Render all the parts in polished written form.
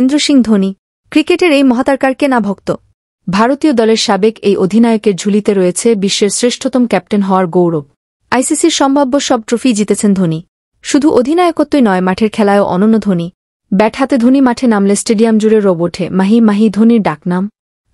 মহেন্দ্র সিং ধোনি। ক্রিকেটের এই মহাতারকার কে না ভক্ত। ভারতীয় দলের সাবেক এই অধিনায়কের ঝুলিতে রয়েছে বিশ্বের শ্রেষ্ঠতম ক্যাপ্টেন হওয়ার গৌরব। আইসিসির সম্ভাব্য সব ট্রফি জিতেছেন ধোনি। শুধু অধিনায়কত্বই নয়, মাঠের খেলায়ও অনন্য ধোনি। ব্যাট হাতে ধোনি মাঠে নামলে স্টেডিয়াম জুড়ে রব ওঠে মাহি মাহি ধোনির ডাকনাম।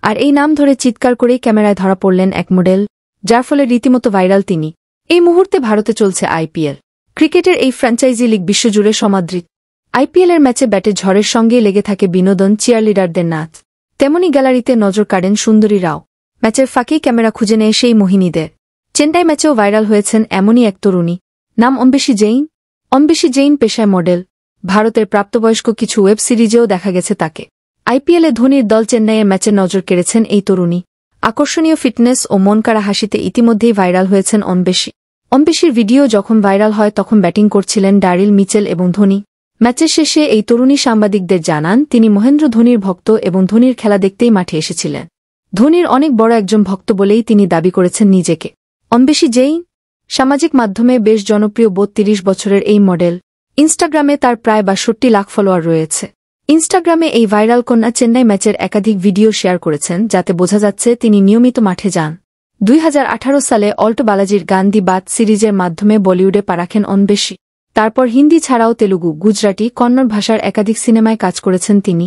আর এই নাম ধরে চিৎকার করেই ক্যামেরায় ধরা পড়লেন এক মডেল, যার ফলে রীতিমতো ভাইরাল তিনি। এই মুহূর্তে ভারতে চলছে আইপিএল। ক্রিকেটের এই ফ্র্যাঞ্চাইজি লিগ বিশ্বজুড়ে সমাদৃত। আইপিএলের ম্যাচে ব্যাটে ঝড়ের সঙ্গেই লেগে থাকে বিনোদন, চিয়ারলিডারদের নাচ। তেমনি গ্যালারিতে নজর কাড়েন সুন্দরী রাও। ম্যাচের ফাঁকেই ক্যামেরা খুঁজে নেয় সেই মোহিনীদের। চেন্নাই ম্যাচেও ভাইরাল হয়েছেন এমনই এক তরুণী, নাম অম্বেশী জৈন। অম্বেশী জৈন পেশায় মডেল। ভারতের প্রাপ্তবয়স্ক কিছু ওয়েব সিরিজেও দেখা গেছে তাকে। আইপিএলে ধোনির দল চেন্নাইয়ের ম্যাচে নজর কেড়েছেন এই তরুণী। আকর্ষণীয় ফিটনেস ও মনকাড়া হাসিতে ইতিমধ্যেই ভাইরাল হয়েছেন অম্বেশী। অম্বেশীর ভিডিও যখন ভাইরাল হয় তখন ব্যাটিং করছিলেন ডারিল মিচেল এবং ধোনি। ম্যাচের শেষে এই তরুণী সাংবাদিকদের জানান তিনি মহেন্দ্র ধোনির ভক্ত এবং ধোনির খেলা দেখতেই মাঠে এসেছিলেন। ধোনির অনেক বড় একজন ভক্ত বলেই তিনি দাবি করেছেন নিজেকে। অম্বেশী জৈন সামাজিক মাধ্যমে বেশ জনপ্রিয় ৩২ বছরের এই মডেল। ইনস্টাগ্রামে তার প্রায় ৬২ লাখ ফলোয়ার রয়েছে। ইনস্টাগ্রামে এই ভাইরাল কন্যা চেন্নাই ম্যাচের একাধিক ভিডিও শেয়ার করেছেন, যাতে বোঝা যাচ্ছে তিনি নিয়মিত মাঠে যান। ২০১৮ সালে অল্টো বালাজির গান দি বাত সিরিজের মাধ্যমে বলিউডে পা রাখেন অম্বেশী। তারপর হিন্দি ছাড়াও তেলুগু, গুজরাটি, কন্নড় ভাষার একাধিক সিনেমায় কাজ করেছেন তিনি।